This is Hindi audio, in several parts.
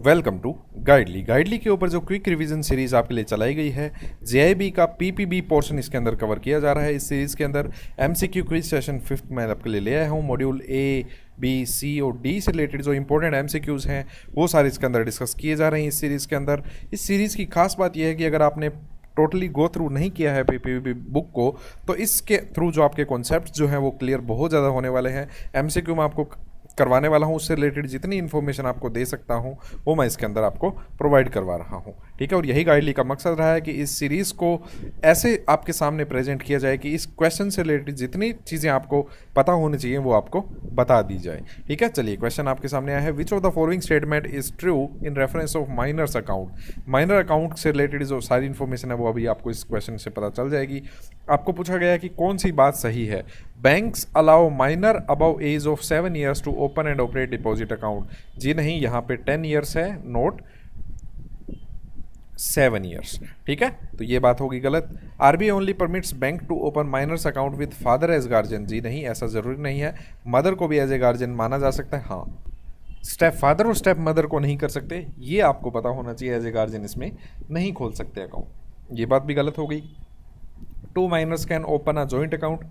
Welcome to गाइडली। गाइडली के ऊपर जो क्विक रिवीजन सीरीज आपके लिए चलाई गई है, जेआईबी का पीपीबी पोर्शन इसके अंदर कवर किया जा रहा है। इस सीरीज के अंदर एमसीक्यू क्विज सेशन 5th मैं आपके लिए ले आया हूँ। मॉड्यूल ए, बी, सी और डी से रिलेटेड जो इंपॉर्टेंट एमसीक्यूज हैं वो सारे इसके अंदर डिस्कस किए जा रहे हैं इस सीरीज़ के अंदर। इस सीरीज़ की खास बात यह है कि अगर आपने टोटली गो थ्रू नहीं किया है पीपीबी बुक को, तो इसके थ्रू जो आपके कॉन्सेप्ट जो हैं वो क्लियर बहुत ज़्यादा होने वाले हैं। एमसीक्यू में आपको करवाने वाला हूँ, उससे रिलेटेड जितनी इन्फॉर्मेशन आपको दे सकता हूँ वो मैं इसके अंदर आपको प्रोवाइड करवा रहा हूँ। ठीक है, और यही गाइडली का मकसद रहा है कि इस सीरीज़ को ऐसे आपके सामने प्रेजेंट किया जाए कि इस क्वेश्चन से रिलेटेड जितनी चीज़ें आपको पता होनी चाहिए वो आपको बता दी जाए। ठीक है, चलिए क्वेश्चन आपके सामने आया है। Which of the following statement is true in reference of minors account. Minor account से रिलेटेड जो सारी इन्फॉर्मेशन है वो अभी आपको इस क्वेश्चन से पता चल जाएगी। आपको पूछा गया है कि कौन सी बात सही है। Banks allow minor above age of 7 years to open and operate deposit account. जी नहीं, यहाँ पे 10 years है, नोट 7 years। ठीक है, तो ये बात होगी गलत। RBI only permits bank to open minors account with father as guardian. जी नहीं, ऐसा जरूरी नहीं है, मदर को भी एज ए गार्जियन माना जा सकता है। हाँ, स्टेप फादर और स्टेप मदर को नहीं कर सकते, ये आपको पता होना चाहिए। एज ए गार्जियन इसमें नहीं खोल सकते अकाउंट, ये बात भी गलत हो गई। 2 minors can open a joint account,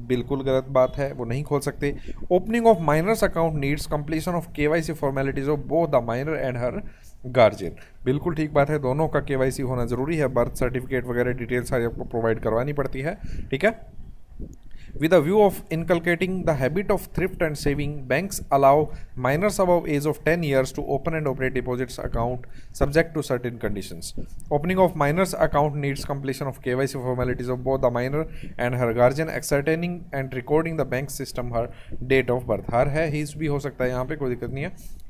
बिल्कुल गलत बात है, वो नहीं खोल सकते। Opening of minors account needs completion of KYC formalities of both the minor and her guardian. बिल्कुल ठीक बात है, दोनों का केवाईसी होना जरूरी है। बर्थ सर्टिफिकेट वगैरह डिटेल्स सारी आपको प्रोवाइड करवानी पड़ती है। ठीक है, with a view of inculcating the habit of thrift and saving, banks allow minors above age of 10 years to open and operate deposits account subject to certain conditions. Opening of minors account needs completion of KYC formalities of both the minor and her guardian, ascertaining and recording the bank system her date of birth। हर है, his भी हो सकता है, यहाँ पे कोई दिक्कत नहीं है।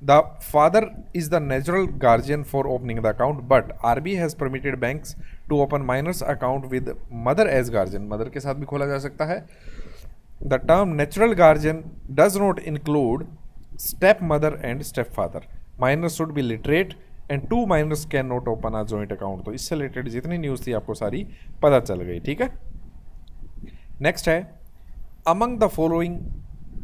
The father is the natural guardian for opening the account, but RBI has permitted banks to open minors account with mother as guardian। Mother के साथ भी खोला जा सकता है। The term natural guardian does not include step mother and step father. Minors should be literate and 2 minors cannot open a joint account। तो इससे रिलेटेड जितनी न्यूज़ थी आपको सारी पता चल गई। ठीक है, नेक्स्ट है among the following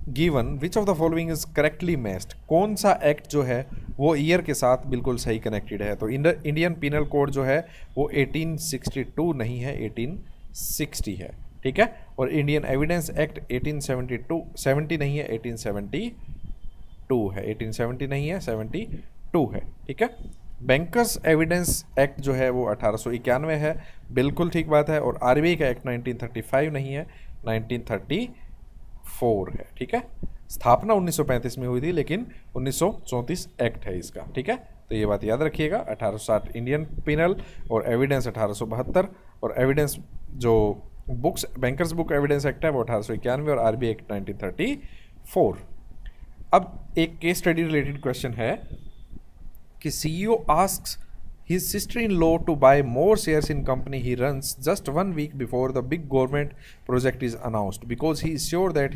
given which of the following is correctly matched. कौन सा एक्ट जो है वो ईयर के साथ बिल्कुल सही कनेक्टेड है। तो इंडियन पिनल कोड जो है वो 1862 नहीं है, 1860 है। ठीक है, और इंडियन एविडेंस एक्ट 1870 नहीं है, 1872 है। 1870 नहीं है, 72 है। ठीक है, बैंकर्स एविडेंस एक्ट जो है वो 1891 है, बिल्कुल ठीक बात है। और आरबीआई का एक्ट 1935 नहीं है, 1934 है। ठीक है, स्थापना 1935 में हुई थी, लेकिन 1934 एक्ट है इसका। ठीक है, तो ये बात याद रखिएगा। 1860 इंडियन पिनल और एविडेंस 1872, और एविडेंस जो books bankers book evidence act है वो 1891 और आरबीआई एक्ट 1934। अब एक केस स्टडी रिलेटेड क्वेश्चन है कि CEO asks his sister-in-law to buy more shares in company he runs just 1 week before the big government project is announced because he is sure that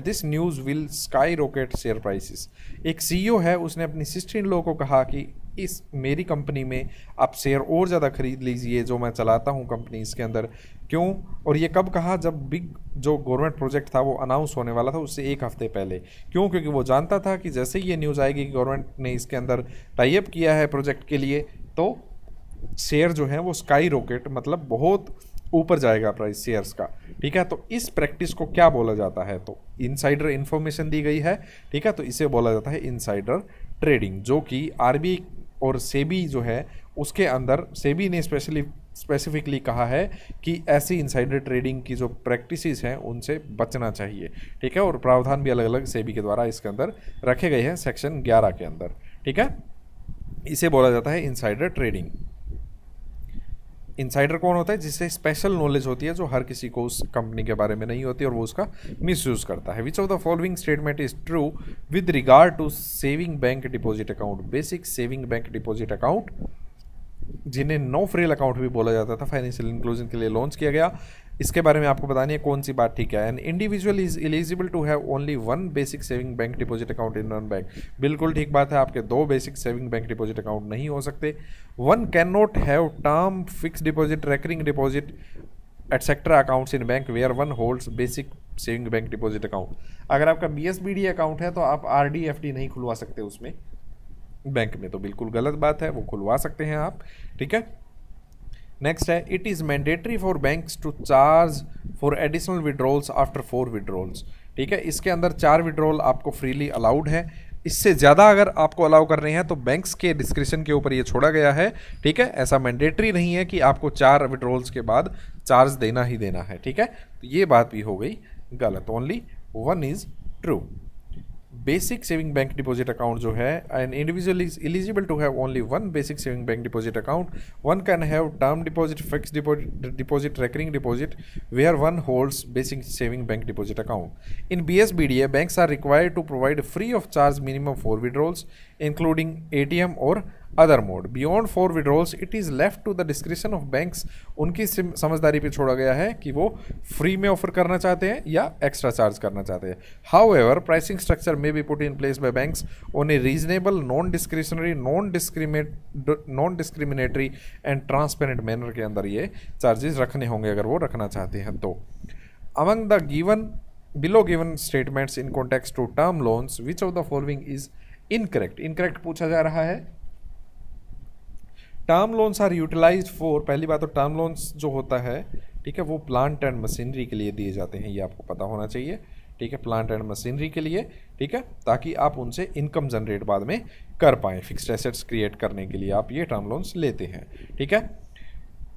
this news will skyrocket share prices। एक सीईओ है, उसने अपनी सिस्टर इन लॉ को कहा कि इस मेरी कंपनी में आप शेयर और ज़्यादा खरीद लीजिए जो मैं चलाता हूँ कंपनी इसके अंदर। क्यों, और ये कब कहा, जब बिग जो गवर्नमेंट प्रोजेक्ट था वो अनाउंस होने वाला था उससे 1 हफ्ते पहले। क्यों, क्योंकि वो जानता था कि जैसे ही ये न्यूज़ आएगी कि गवर्नमेंट ने इसके अंदर टाई अप किया है प्रोजेक्ट के लिए, तो शेयर जो है वो स्काई रॉकेट मतलब बहुत ऊपर जाएगा प्राइस शेयर्स का। ठीक है, तो इस प्रैक्टिस को क्या बोला जाता है, तो इनसाइडर इन्फॉर्मेशन दी गई है। ठीक है, तो इसे बोला जाता है इनसाइडर ट्रेडिंग, जो कि आरबीआई और सेबी जो है उसके अंदर सेबी ने स्पेसिफिकली कहा है कि ऐसी इनसाइडर ट्रेडिंग की जो प्रैक्टिसेस हैं उनसे बचना चाहिए। ठीक है, और प्रावधान भी अलग अलग सेबी के द्वारा इसके अंदर रखे गए हैं सेक्शन 11 के अंदर। ठीक है, इसे बोला जाता है इनसाइडर ट्रेडिंग। इनसाइडर कौन होता है, जिससे स्पेशल नॉलेज होती है जो हर किसी को उस कंपनी के बारे में नहीं होती और वो उसका मिसयूज करता है। Which of the following statement is true with regard to saving bank deposit account. Basic saving bank deposit account, जिन्हें नो फ्रिल अकाउंट भी बोला जाता था, फाइनेंशियल इंक्लूजन के लिए लॉन्च किया गया। इसके बारे में आपको बतानी है कौन सी बात ठीक है। An individual is eligible to have only 1 basic saving bank deposit account in one bank. बिल्कुल ठीक बात है, आपके 2 basic saving bank deposit account नहीं हो सकते। 1 can not have term fix deposit recurring deposit etcetera accounts in bank where 1 holds basic saving bank deposit account. अगर आपका BSBD अकाउंट है तो आप RD FD नहीं खुलवा सकते उसमें। बैंक में तो बिल्कुल गलत बात है, वो खुलवा सकते हैं आप, ठीक है। नेक्स्ट है, it is mandatory for banks to charge for additional withdrawals after 4 withdrawals, ठीक है। इसके अंदर 4 विड्रॉल आपको फ्रीली अलाउड है, इससे ज़्यादा अगर आपको अलाउ कर रहे हैं तो बैंक्स के डिस्क्रिप्शन के ऊपर ये छोड़ा गया है, ठीक है। ऐसा मैंडेटरी नहीं है कि आपको 4 विड्रॉल्स के बाद चार्ज देना ही देना है, ठीक है। तो ये बात भी हो गई गलत, only 1 is true. Basic saving bank deposit account जो है, an individual is eligible to have only 1 basic saving bank deposit account, one can have term deposit, fix deposit, recurring deposit, where one holds basic saving bank deposit account. In BSBDA banks are required to provide free of charge minimum 4 withdrawals including ATM और other mode. Beyond 4 withdrawals it is left to the description of banks, उनकी समझदारी पे छोड़ा गया है कि वो फ्री में ऑफर करना चाहते हैं या एक्स्ट्रा चार्ज करना चाहते हैं। हाउएवर प्राइसिंग स्ट्रक्चर में B put in place by banks on A reasonable, non discretionary, non discriminatory and transparent manner के अंदर ये चार्जेस रखने होंगे अगर वो रखना चाहते हैं तो। Among the below given statements in context to term loans which of the following is incorrect. Incorrect पूछा जा रहा है। Term loans are utilised for, पहली बात तो टर्म लोन्स जो होता है, ठीक है, वो प्लांट एंड मशीनरी के लिए दिए जाते हैं, ये आपको पता होना चाहिए, ठीक है। प्लांट एंड मशीनरी के लिए, ठीक है, ताकि आप उनसे इनकम जनरेट बाद में कर पाएँ, फिक्स्ड एसेट्स क्रिएट करने के लिए आप ये टर्म लोन्स लेते हैं, ठीक है।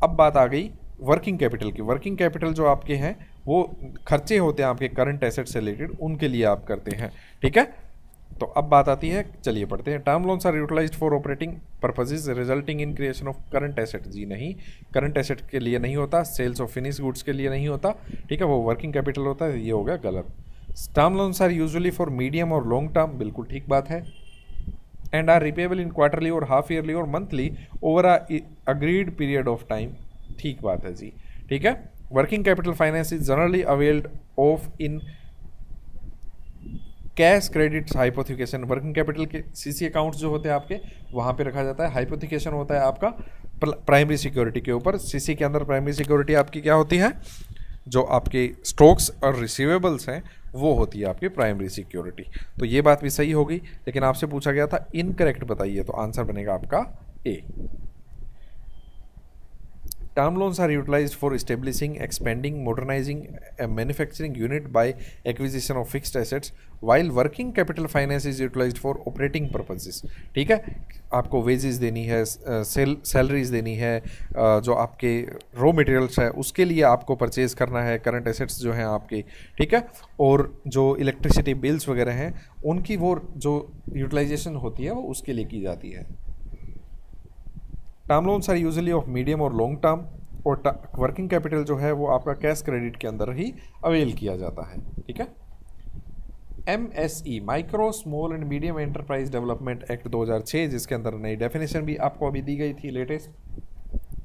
अब बात आ गई वर्किंग कैपिटल की। वर्किंग कैपिटल जो आपके हैं वो खर्चे होते हैं आपके करंट एसेट से रिलेटेड, उनके लिए आप करते हैं, ठीक है। तो अब बात आती है, चलिए पढ़ते हैं। Term loans are utilised for operating purposes resulting in creation of current asset. जी नहीं, करंट एसेट के लिए नहीं होता, सेल्स ऑफ फिनिश गुड्स के लिए नहीं होता, ठीक है, वो वर्किंग कैपिटल होता है, ये हो गया गलत। Term loans are usually for medium और लॉन्ग टर्म, बिल्कुल ठीक बात है। And are repayable in quarterly और हाफ ईयरली और monthly over a agreed period of time, ठीक बात है जी, ठीक है। Working capital finance is generally availed of in cash credit hypothecation. Working capital के CC अकाउंट्स जो होते हैं आपके, वहाँ पे रखा जाता है। हाइपोथिकेशन होता है आपका प्राइमरी सिक्योरिटी के ऊपर। CC के अंदर प्राइमरी सिक्योरिटी आपकी क्या होती है, जो आपके स्टॉक्स और रिसीवेबल्स हैं वो होती है आपकी प्राइमरी सिक्योरिटी। तो ये बात भी सही होगी, लेकिन आपसे पूछा गया था इनकरेक्ट बताइए, तो आंसर बनेगा आपका A। Term loans are utilized for establishing, expanding, modernizing a manufacturing unit by acquisition of fixed assets, while working capital finance is utilized for operating purposes। ठीक है, आपको वेजेस देनी है, सैलरीज देनी है, जो आपके रॉ मटेरियल्स है उसके लिए आपको परचेज करना है, करंट एसेट्स जो हैं आपके, ठीक है, और जो इलेक्ट्रिसिटी बिल्स वगैरह हैं उनकी वो जो यूटिलाइजेशन होती है वो उसके लिए की जाती है। Term loans are usually of medium और लॉन्ग टर्म, और वर्किंग कैपिटल जो है वो आपका कैश क्रेडिट के अंदर ही अवेल किया जाता है, ठीक है। MSE micro small and medium enterprise development act 2006, जिसके अंदर नई डेफिनेशन भी आपको अभी दी गई थी लेटेस्ट,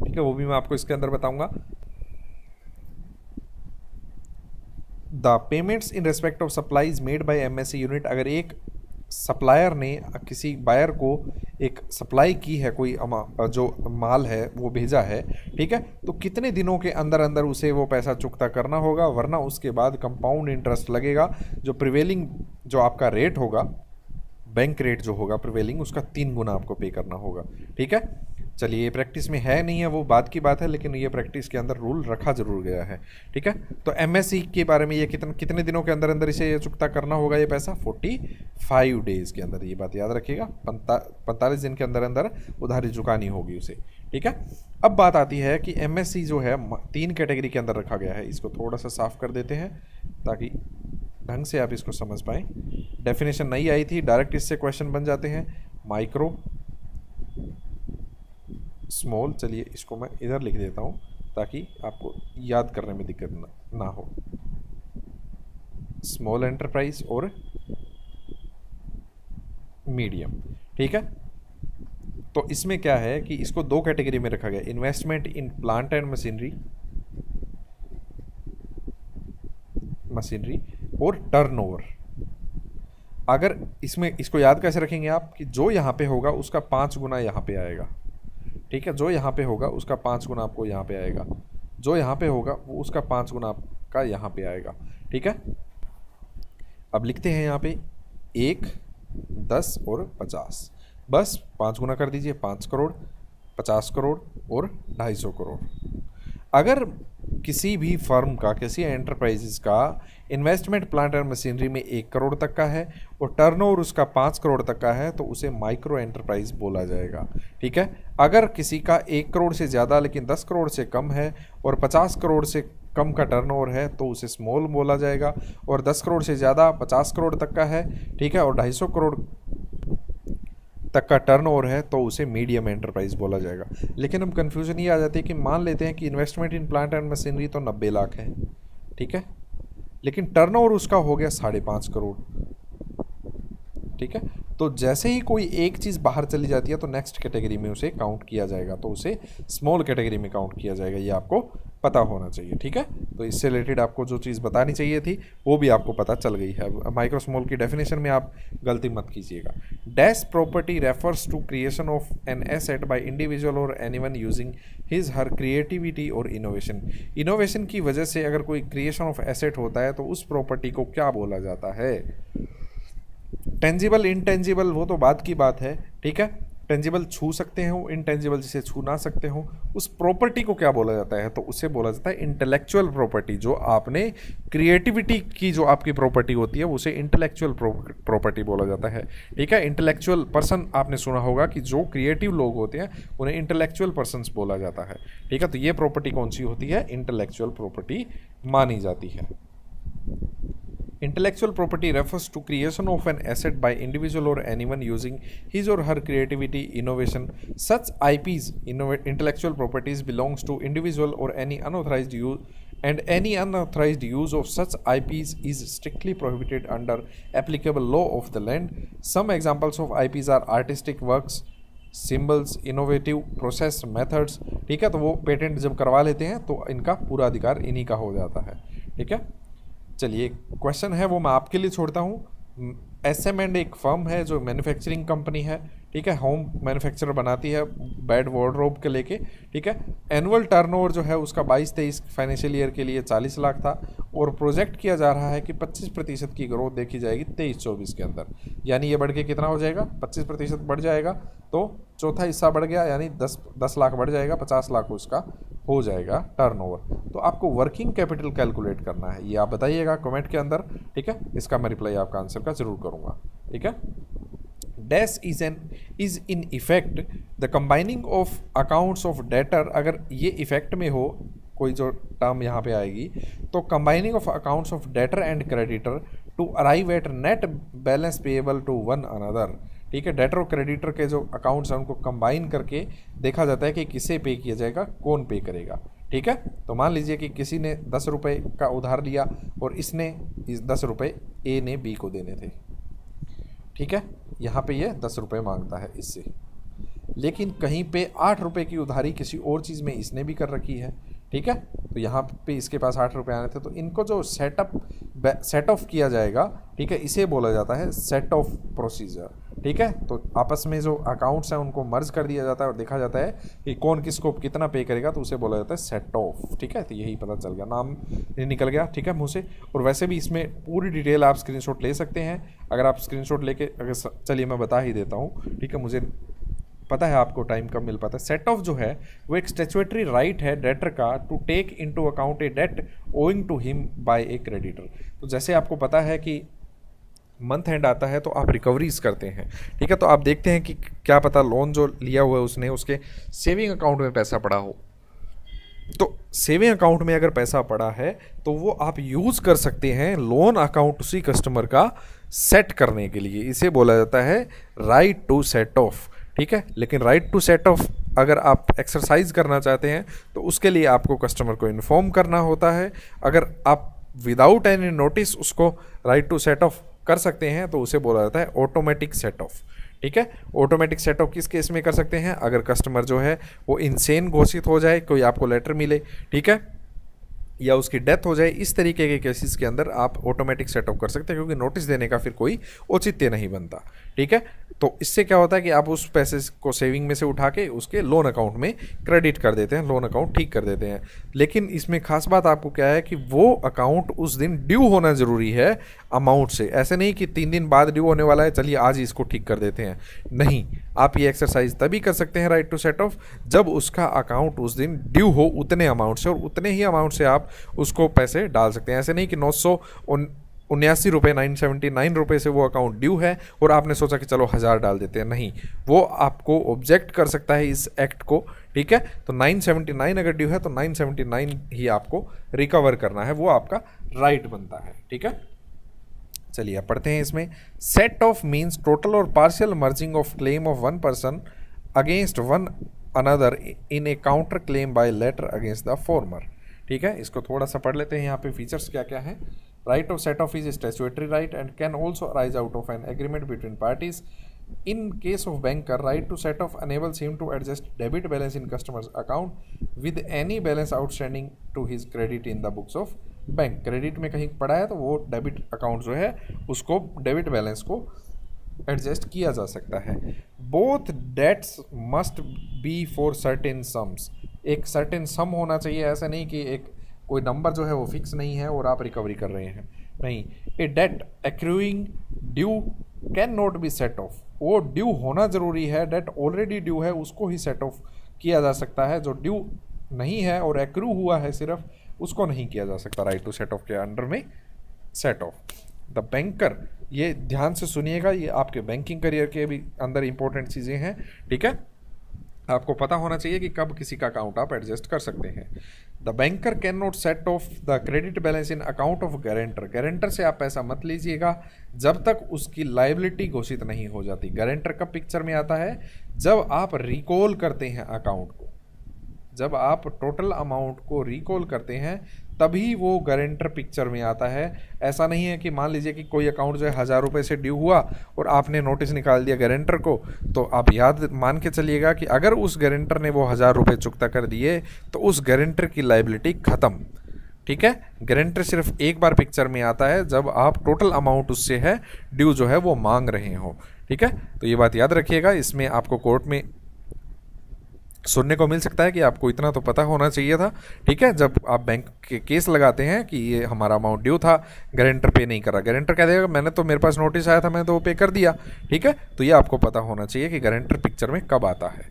ठीक है, वो भी मैं आपको इसके अंदर बताऊंगा। The payments in respect of supplies made by MSE unit, अगर एक सप्लायर ने किसी बायर को एक सप्लाई की है, कोई जो माल है वो भेजा है, ठीक है, तो कितने दिनों के अंदर अंदर उसे वो पैसा चुकता करना होगा, वरना उसके बाद कंपाउंड इंटरेस्ट लगेगा। जो प्रिवेलिंग जो आपका रेट होगा, बैंक रेट जो होगा प्रिवेलिंग, उसका 3 गुना आपको पे करना होगा, ठीक है। चलिए, ये प्रैक्टिस में है नहीं है वो बात की बात है, लेकिन ये प्रैक्टिस के अंदर रूल रखा जरूर गया है, ठीक है। तो MSE के बारे में ये कितने दिनों के अंदर अंदर इसे चुकता करना होगा ये पैसा, 45 डेज के अंदर, ये बात याद रखिएगा। 45 दिन के अंदर अंदर उधारी चुकानी होगी उसे, ठीक है। अब बात आती है कि MSE जो है 3 कैटेगरी के अंदर रखा गया है। इसको थोड़ा सा साफ कर देते हैं ताकि ढंग से आप इसको समझ पाएँ। डेफिनेशन नहीं आई थी, डायरेक्ट इससे क्वेश्चन बन जाते हैं। माइक्रो, स्मॉल, चलिए इसको मैं इधर लिख देता हूँ ताकि आपको याद करने में दिक्कत ना हो। स्मॉल एंटरप्राइज और मीडियम, ठीक है। तो इसमें क्या है कि इसको 2 कैटेगरी में रखा गया, investment in plant and machinery और टर्नओवर। अगर इसमें इसको याद कैसे रखेंगे आप कि जो यहाँ पे होगा उसका 5 गुना यहाँ पे आएगा, ठीक है, जो यहाँ पे होगा उसका 5 गुना आपको यहाँ पे आएगा, जो यहाँ पे होगा वो उसका 5 गुना आपका यहाँ पे आएगा, ठीक है। अब लिखते हैं यहाँ पे 1, 10 और 50। बस 5 गुना कर दीजिए, 5 करोड़, 50 करोड़ और 250 करोड़। अगर किसी भी फर्म का, किसी एंटरप्राइजेस का इन्वेस्टमेंट प्लांट एंड मशीनरी में 1 करोड़ तक का है और टर्नओवर उसका 5 करोड़ तक का है तो उसे माइक्रो एंटरप्राइज बोला जाएगा। ठीक है। अगर किसी का 1 करोड़ से ज़्यादा लेकिन 10 करोड़ से कम है और 50 करोड़ से कम का टर्नओवर है तो उसे स्मॉल बोला जाएगा, और 10 करोड़ से ज़्यादा 50 करोड़ तक का है, ठीक है, और 250 करोड़ तक का टर्नओवर है तो उसे मीडियम एंटरप्राइज बोला जाएगा। लेकिन हम कंफ्यूजन ये आ जाती है कि मान लेते हैं कि investment in plant and machinery तो 90 लाख है, ठीक है, लेकिन टर्नओवर उसका हो गया 5.5 करोड़। ठीक है। तो जैसे ही कोई एक चीज़ बाहर चली जाती है तो नेक्स्ट कैटेगरी में उसे काउंट किया जाएगा, तो उसे स्मॉल कैटेगरी में काउंट किया जाएगा। ये आपको पता होना चाहिए। ठीक है। तो इससे रिलेटेड आपको जो चीज़ बतानी चाहिए थी वो भी आपको पता चल गई है। माइक्रो स्मॉल की डेफिनेशन में आप गलती मत कीजिएगा। Dash property refers to creation of an asset by individual और anyone using his her creativity और इनोवेशन। इनोवेशन की वजह से अगर कोई क्रिएशन ऑफ एसेट होता है तो उस प्रॉपर्टी को क्या बोला जाता है? टेंजिबल, इनटेंजिबल वो तो बात की बात है। ठीक है। टेंजिबल छू सकते हो, इनटेंजिबल जिसे छू ना सकते हो, उस प्रॉपर्टी को क्या बोला जाता है? तो उसे बोला जाता है इंटेलेक्चुअल प्रॉपर्टी। जो आपने क्रिएटिविटी की जो आपकी प्रॉपर्टी होती है उसे इंटेलेक्चुअल प्रॉपर्टी बोला जाता है। ठीक है। इंटेलेक्चुअल पर्सन आपने सुना होगा कि जो क्रिएटिव लोग होते हैं उन्हें इंटेलेक्चुअल पर्सन्स बोला जाता है। ठीक है। तो ये प्रॉपर्टी कौन सी होती है? इंटेलेक्चुअल प्रॉपर्टी मानी जाती है। Intellectual property refers to creation of an asset by individual or anyone using his or her creativity, innovation. Such IPs, intellectual properties, belongs to individual or any unauthorized use, and any unauthorized use of such IPs is strictly prohibited under applicable law of the land. Some examples of IPs are artistic works, symbols, innovative process methods. ठीक है। तो वो पेटेंट जब करवा लेते हैं तो इनका पूरा अधिकार इन्हीं का हो जाता है। ठीक है। चलिए, क्वेश्चन है वो मैं आपके लिए छोड़ता हूँ। SM&A एक फर्म है जो मैन्युफैक्चरिंग कंपनी है। ठीक है। होम मैन्युफैक्चरर बनाती है बेड वार्डरोब के लेके। ठीक है। एनुअल टर्नओवर जो है उसका 22-23 फाइनेंशियल ईयर के लिए 40 लाख था और प्रोजेक्ट किया जा रहा है कि 25% की ग्रोथ देखी जाएगी 23-24 के अंदर। यानी ये बढ़ के कितना हो जाएगा? 25% बढ़ जाएगा तो चौथा हिस्सा बढ़ गया, यानी 10 लाख बढ़ जाएगा, 50 लाख उसका हो जाएगा टर्नओवर। तो आपको वर्किंग कैपिटल कैलकुलेट करना है, ये आप बताइएगा कमेंट के अंदर। ठीक है। इसका मैं रिप्लाई आपका आंसर का जरूर करूँगा। ठीक है। Dash is in effect the combining of accounts of debtor. अगर ये इफेक्ट में हो कोई जो टर्म यहाँ पे आएगी तो combining of accounts of debtor and creditor to arrive at net balance payable to one another. ठीक है। डेटर और क्रेडिटर के जो अकाउंट्स हैं उनको कंबाइन करके देखा जाता है कि किसे पे किया जाएगा, कौन पे करेगा। ठीक है। तो मान लीजिए कि किसी ने 10 रुपये का उधार लिया और इसने इस 10 रुपये ए ने बी को देने थे। ठीक है। यहाँ पे ये 10 रुपये मांगता है इससे, लेकिन कहीं पे 8 रुपये की उधारी किसी और चीज़ में इसने भी कर रखी है। ठीक है। तो यहाँ पे इसके पास 8 रुपये आने थे तो इनको जो सेट ऑफ किया जाएगा, ठीक है, इसे बोला जाता है सेट ऑफ प्रोसीजर। ठीक है। तो आपस में जो अकाउंट्स हैं उनको मर्ज कर दिया जाता है और देखा जाता है कि कौन किसको कितना पे करेगा, तो उसे बोला जाता है सेट ऑफ। ठीक है। तो यही पता चल गया, नाम निकल गया। ठीक है, मुँह से। और वैसे भी इसमें पूरी डिटेल आप स्क्रीनशॉट ले सकते हैं। अगर आप स्क्रीनशॉट लेके अगर चलिए मैं बता ही देता हूँ। ठीक है। मुझे पता है आपको टाइम कम मिल पाता है। सेट ऑफ जो है वो एक स्टैट्यूटरी राइट है डेटर का to take into account a debt owing to him by a creditor. तो जैसे आपको पता है कि मंथ एंड आता है तो आप रिकवरीज करते हैं। ठीक है। तो आप देखते हैं कि क्या पता लोन जो लिया हुआ है उसने उसके सेविंग अकाउंट में पैसा पड़ा हो, तो सेविंग अकाउंट में अगर पैसा पड़ा है तो वो आप यूज़ कर सकते हैं लोन अकाउंट उसी कस्टमर का सेट करने के लिए। इसे बोला जाता है राइट टू सेट ऑफ। ठीक है। लेकिन राइट टू सेट ऑफ अगर आप एक्सरसाइज करना चाहते हैं तो उसके लिए आपको कस्टमर को इन्फॉर्म करना होता है। अगर आप विदाउट एनी नोटिस उसको राइट टू सेट ऑफ कर सकते हैं तो उसे बोला जाता है ऑटोमेटिक सेट ऑफ। ठीक है। ऑटोमेटिक सेट ऑफ किस केस में कर सकते हैं? अगर कस्टमर जो है वो इनसेन घोषित हो जाए, कोई आपको लेटर मिले, ठीक है, या उसकी डेथ हो जाए, इस तरीके के केसेस के अंदर आप ऑटोमेटिक सेट ऑफ कर सकते हैं, क्योंकि नोटिस देने का फिर कोई औचित्य नहीं बनता। ठीक है। तो इससे क्या होता है कि आप उस पैसे को सेविंग में से उठा के उसके लोन अकाउंट में क्रेडिट कर देते हैं, लोन अकाउंट ठीक कर देते हैं। लेकिन इसमें खास बात आपको क्या है कि वो अकाउंट उस दिन ड्यू होना ज़रूरी है अमाउंट से। ऐसे नहीं कि 3 दिन बाद ड्यू होने वाला है, चलिए आज ही इसको ठीक कर देते हैं, नहीं। आप ये एक्सरसाइज तभी कर सकते हैं राइट टू सेट ऑफ जब उसका अकाउंट उस दिन ड्यू हो उतने अमाउंट से, और उतने ही अमाउंट से आप उसको पैसे डाल सकते हैं। ऐसे नहीं कि 979 रुपये 979 रुपये से वो अकाउंट ड्यू है और आपने सोचा कि चलो 1000 डाल देते हैं, नहीं। वो आपको ऑब्जेक्ट कर सकता है इस एक्ट को, ठीक है। तो 979 अगर ड्यू है तो 979 ही आपको रिकवर करना है, वो आपका राइट बनता है, ठीक है। चलिए अब पढ़ते हैं इसमें। सेट ऑफ मीन्स टोटल और partial merging of claim of one person against one another in a counter claim by latter against the former, ठीक है। इसको थोड़ा सा पढ़ लेते हैं। यहाँ पे फीचर्स क्या क्या हैं। Right of set off is statutory right and can also arise out of an agreement between parties. In case of banker, right to set off enables him to adjust debit balance in customer's account with any balance outstanding to his credit in the books of bank. Credit में कहीं पड़ा है तो वो डेबिट अकाउंट जो है उसको डेबिट बैलेंस को एडजस्ट किया जा सकता है। Both debts must be for certain sums, एक सर्टेन सम होना चाहिए। ऐसा नहीं कि एक कोई नंबर जो है वो फिक्स नहीं है और आप रिकवरी कर रहे हैं, नहीं। A debt accruing due can not be set off, वो ड्यू होना ज़रूरी है। डेट ऑलरेडी ड्यू है उसको ही सेट ऑफ किया जा सकता है, जो ड्यू नहीं है और एक्रू हुआ है सिर्फ उसको नहीं किया जा सकता राइट टू सेट ऑफ के अंडर में सेट ऑफ। द बैंकर, ये ध्यान से सुनिएगा, ये आपके बैंकिंग करियर के भी अंदर इंपॉर्टेंट चीज़ें हैं, ठीक है। आपको पता होना चाहिए कि कब किसी का अकाउंट आप एडजस्ट कर सकते हैं। The banker can not set of the credit balance in account of guarantor, guarantor से आप पैसा मत लीजिएगा जब तक उसकी लायबिलिटी घोषित नहीं हो जाती। गारंटर कब पिक्चर में आता है? जब आप रिकॉल करते हैं अकाउंट को, जब आप टोटल अमाउंट को रिकॉल करते हैं तभी वो गारंटर पिक्चर में आता है। ऐसा नहीं है कि मान लीजिए कि कोई अकाउंट जो है 1000 रुपये से ड्यू हुआ और आपने नोटिस निकाल दिया गारंटर को, तो आप याद मान के चलिएगा कि अगर उस गारंटर ने वो 1000 रुपये चुकता कर दिए तो उस गारंटर की लायबिलिटी ख़त्म, ठीक है। गारंटर सिर्फ एक बार पिक्चर में आता है जब आप टोटल अमाउंट उससे है ड्यू जो है वो मांग रहे हो, ठीक है। तो ये बात याद रखिएगा। इसमें आपको कोर्ट में सुनने को मिल सकता है कि आपको इतना तो पता होना चाहिए था, ठीक है। जब आप बैंक के केस लगाते हैं कि ये हमारा अमाउंट ड्यू था, गारंटर पे नहीं करा, गारंटर कह देगा मैंने तो, मेरे पास नोटिस आया था मैंने तो वो पे कर दिया, ठीक है। तो ये आपको पता होना चाहिए कि गारंटर पिक्चर में कब आता है,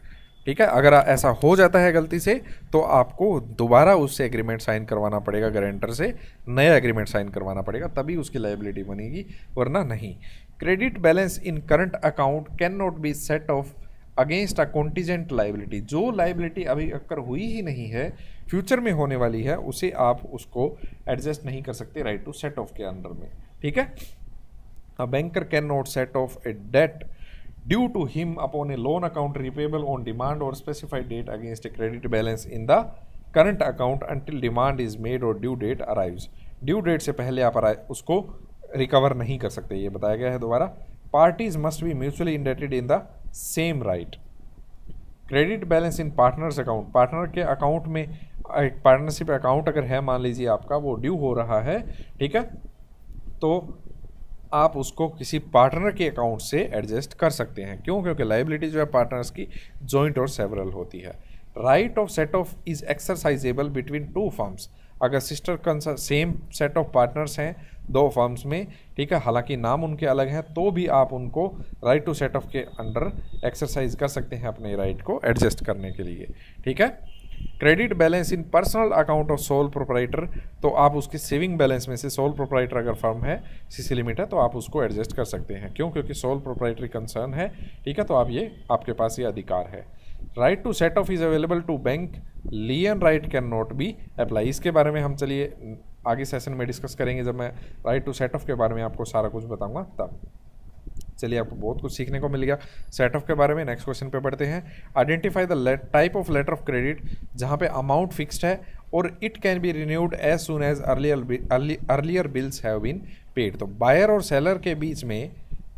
ठीक है। अगर ऐसा हो जाता है गलती से तो आपको दोबारा उससे एग्रीमेंट साइन करवाना पड़ेगा, गारंटर से नया एग्रीमेंट साइन करवाना पड़ेगा, तभी उसकी लायबिलिटी बनेगी, वरना नहीं। Credit balance in current account can not be set of against a contingent liability, जो लायबिलिटी अभी अक्कर हुई ही नहीं है, फ्यूचर में होने वाली है, उसे आप उसको एडजस्ट नहीं कर सकते राइट टू सेट ऑफ के अंडर में, ठीक है। A banker can not set off a debt due to him upon a loan account repayable on demand और specified date against a credit balance in the current account until demand is made और due date arrives. Due date से पहले आप उसको रिकवर नहीं कर सकते, ये बताया गया है दोबारा। Parties must be mutually indebted in the same right. Credit balance in partners account, partner के अकाउंट में एक पार्टनरशिप अकाउंट अगर है, मान लीजिए आपका वो ड्यू हो रहा है, ठीक है, तो आप उसको किसी पार्टनर के अकाउंट से एडजस्ट कर सकते हैं। क्यों? क्योंकि लायबिलिटी जो है पार्टनर्स की जॉइंट और सेवरल होती है। Right of set off is exercisable between two firms, अगर sister same set of partners हैं दो फर्म्स में, ठीक है, हालांकि नाम उनके अलग हैं, तो भी आप उनको राइट टू सेट ऑफ के अंडर एक्सरसाइज कर सकते हैं अपने राइट को एडजस्ट करने के लिए, ठीक है। Credit balance in personal account of sole proprietor, तो आप उसके सेविंग बैलेंस में से, सोल प्रोप्राइटर अगर फर्म है, सीसी लिमिट है, तो आप उसको एडजस्ट कर सकते हैं। क्यों? क्योंकि सोल प्रोप्राइटरी कंसर्न है, ठीक है, तो आप ये आपके पास ये अधिकार है। Right to set off is available to bank, lien right can not be apply. इसके बारे में हम चलिए आगे सेशन में डिस्कस करेंगे, जब मैं राइट टू सेट ऑफ के बारे में आपको सारा कुछ बताऊंगा तब। चलिए आपको बहुत कुछ सीखने को मिल गया सेट ऑफ के बारे में। नेक्स्ट क्वेश्चन पे बढ़ते हैं। Identify the type of letter of credit जहाँ पे अमाउंट फिक्स्ड है और it can be renewed as soon as earlier bills have been paid. तो बायर और सेलर के बीच में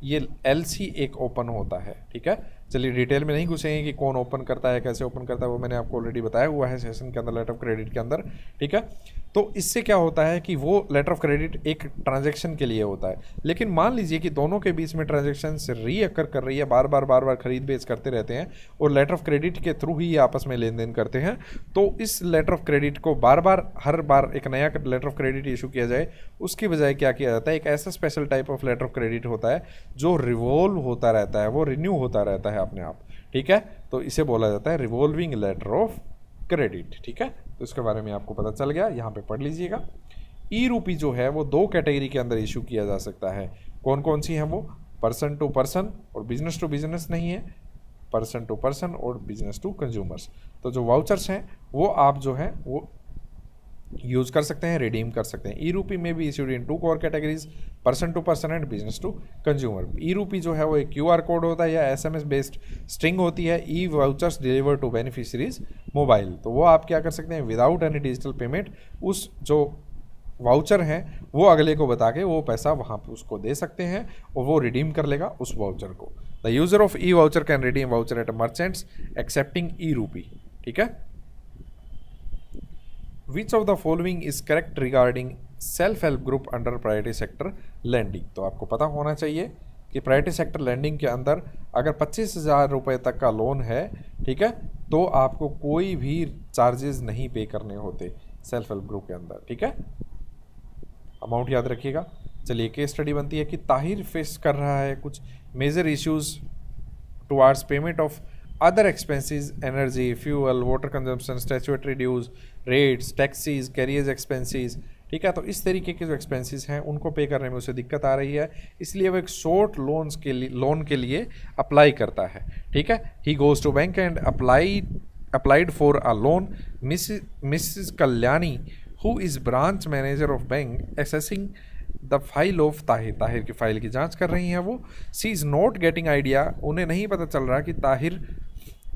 ये एलसी एक ओपन होता है, ठीक है। चलिए डिटेल में नहीं घुसेंगे कि कौन ओपन करता है, कैसे ओपन करता है, वो मैंने आपको ऑलरेडी बताया हुआ है सेशन के अंदर लेटर ऑफ क्रेडिट के अंदर, ठीक है। तो इससे क्या होता है कि वो लेटर ऑफ क्रेडिट एक ट्रांजैक्शन के लिए होता है, लेकिन मान लीजिए कि दोनों के बीच में ट्रांजैक्शन रीअकर कर रही है, बार बार खरीद बेच करते रहते हैं और लेटर ऑफ क्रेडिट के थ्रू ही आपस में लेन देन करते हैं, तो इस लेटर ऑफ क्रेडिट को हर बार एक नया लेटर ऑफ क्रेडिट इशू किया जाए, उसकी बजाय क्या किया जाता है, एक ऐसा special type of letter of credit होता है जो रिवॉल्व होता रहता है, वो रिन्यू होता रहता है अपने आप, ठीक है। तो इसे बोला जाता है रिवॉल्विंग लेटर ऑफ क्रेडिट, ठीक है। तो इसके बारे में आपको पता चल गया, यहाँ पे पढ़ लीजिएगा। ई रूपी जो है वो 2 कैटेगरी के अंदर इशू किया जा सकता है। कौन कौन सी है वो? पर्सन टू पर्सन और बिजनेस टू बिजनेस नहीं है, पर्सन टू पर्सन और बिजनेस टू कंज्यूमर्स। तो जो वाउचर्स हैं वो आप जो है वो यूज कर सकते हैं, रिडीम कर सकते हैं। ई रूपी में भी issued in 2 core categories, person to person and business to consumer. E rupee जो है वो एक QR कोड होता है या SMS बेस्ड स्ट्रिंग होती है। E vouchers deliver to beneficiaries mobile, तो वो आप क्या कर सकते हैं, विदाउट एनी डिजिटल पेमेंट उस जो वाउचर हैं वो अगले को बता के वो पैसा वहाँ पे उसको दे सकते हैं और वो रिडीम कर लेगा उस वाउचर को। The user of e voucher can redeem voucher at merchants accepting e rupee, ठीक है। Which of the following is correct regarding self help group under priority sector lending? तो आपको पता होना चाहिए कि प्रायोरिटी सेक्टर लैंडिंग के अंदर अगर 25,000 रुपये तक का लोन है, ठीक है, तो आपको कोई भी चार्जेस नहीं पे करने होते सेल्फ हेल्प ग्रुप के अंदर, ठीक है। अमाउंट याद रखिएगा। चलिए केस स्टडी बनती है कि ताहिर फेस कर रहा है कुछ major issues towards payment of other expenses, energy, fuel, water consumption, statutory dues, rates, taxes, carriers expenses, ठीक है। तो इस तरीके के जो एक्सपेंसेस हैं उनको पे करने में उसे दिक्कत आ रही है, इसलिए वो एक शॉर्ट लोन के लिए अप्लाई करता है, ठीक है। He goes to bank and applied for a loan. Mrs Kalyani who is branch manager of bank assessing the file of Tahir की फाइल की जांच कर रही हैं वो। She is not getting idea, उन्हें नहीं पता चल रहा कि ताहिर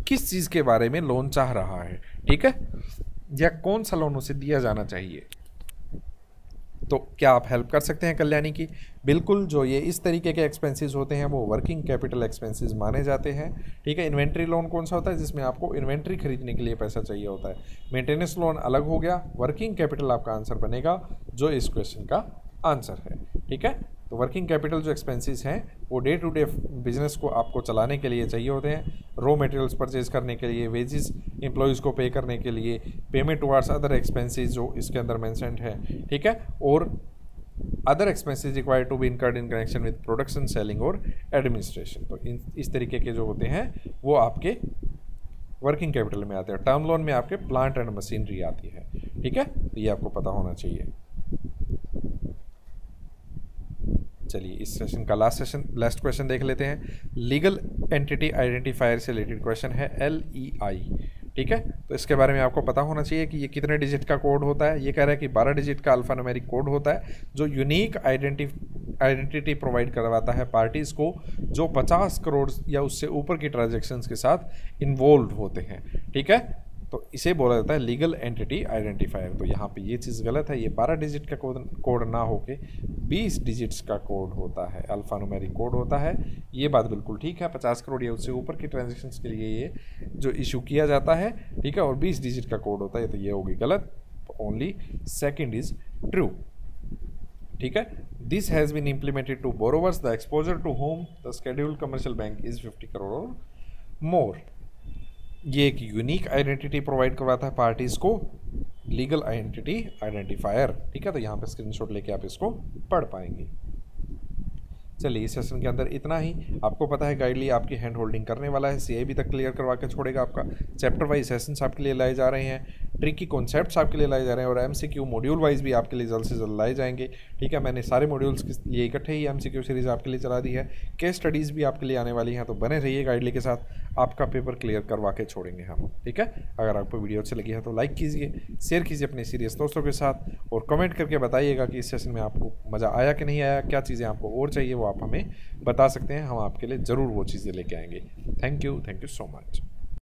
किस चीज़ के बारे में लोन चाह रहा है, ठीक है, या कौन सा लोन उसे दिया जाना चाहिए। तो क्या आप हेल्प कर सकते हैं कल्याणी की? बिल्कुल। जो ये इस तरीके के एक्सपेंसेस होते हैं वो वर्किंग कैपिटल एक्सपेंसेस माने जाते हैं, ठीक है। इन्वेंट्री लोन कौन सा होता है? जिसमें आपको इन्वेंट्री खरीदने के लिए पैसा चाहिए होता है। मेंटेनेंस लोन अलग हो गया। वर्किंग कैपिटल आपका आंसर बनेगा जो इस क्वेश्चन का आंसर है, ठीक है। तो वर्किंग कैपिटल जो एक्सपेंसेस हैं वो डे टू डे बिजनेस को आपको चलाने के लिए चाहिए होते हैं। रॉ मटेरियल्स परचेज करने के लिए, वेजेस एम्प्लॉयज़ को पे करने के लिए, पेमेंट टुवार्ड्स अदर एक्सपेंसेस जो इसके अंदर मेंशन्ड है, ठीक है, और other expenses required to be incurred in connection with production, selling और एडमिनिस्ट्रेशन। तो इस तरीके के जो होते हैं वो आपके वर्किंग कैपिटल में आते हैं। टर्म लोन में आपके प्लांट एंड मशीनरी आती है, ठीक है। तो ये आपको पता होना चाहिए। चलिए इस सेशन का लास्ट क्वेश्चन देख लेते हैं। लीगल एंटिटी आइडेंटिफायर से रिलेटेड क्वेश्चन है, LEI, ठीक है। तो इसके बारे में आपको पता होना चाहिए कि ये कितने डिजिट का कोड होता है। ये कह रहा है कि 12 डिजिट का अल्फान्यूमेरिक कोड होता है जो यूनिक आइडेंटिटी प्रोवाइड करवाता है पार्टीज़ को जो 50 करोड़ या उससे ऊपर की ट्रांजैक्शंस के साथ इन्वॉल्व होते हैं, ठीक है। तो इसे बोला जाता है लीगल एंटिटी आइडेंटिफायर। तो यहाँ पे ये चीज़ गलत है, ये 12 डिजिट का कोड ना होके 20 डिजिट्स का कोड होता है, अल्फान्यूमेरिक कोड होता है। ये बात बिल्कुल ठीक है। 50 करोड़ या उससे ऊपर की ट्रांजैक्शंस के लिए ये जो इशू किया जाता है, ठीक है, और 20 डिजिट का कोड होता है, तो ये होगी गलत। ओनली सेकेंड इज ट्रू, ठीक है। This has been implemented to borrowers the exposure to whom the scheduled commercial bank is 50 crore और मोर। ये एक यूनिक आइडेंटिटी प्रोवाइड करवाता है पार्टीज़ को, लीगल आइडेंटिटी आइडेंटिफायर, ठीक है। तो यहाँ पे स्क्रीनशॉट लेके आप इसको पढ़ पाएंगे। चलिए इस सेशन के अंदर इतना ही। आपको पता है गाइडली आपकी हैंड होल्डिंग करने वाला है, CIB तक क्लियर करवा के छोड़ेगा आपका। चैप्टर वाइज सेशंस आपके लिए लाए जा रहे हैं, ट्रिकी कॉन्सेप्ट्स आपके लिए लाए जा रहे हैं, और MCQ मॉड्यूल वाइज भी आपके लिए जल्द से जल्द लाए जाएंगे, ठीक है। मैंने सारे मॉड्यूल्स के लिए इकट्ठे ही MCQ सीरीज़ आपके लिए चला दी है। केस स्टडीज़ भी आपके लिए आने वाली हैं, तो बने रहिए गाइडली के साथ, आपका पेपर क्लियर करवा के छोड़ेंगे हम, ठीक है। अगर आपको वीडियो अच्छी लगी है तो लाइक कीजिए, शेयर कीजिए अपने सीरियस दोस्तों के साथ, और कमेंट करके बताइएगा कि इस सेशन में आपको मज़ा आया कि नहीं आया, क्या चीज़ें आपको और चाहिए वो आप हमें बता सकते हैं, हम आपके लिए ज़रूर वो चीज़ें लेके आएंगे। Thank you so much.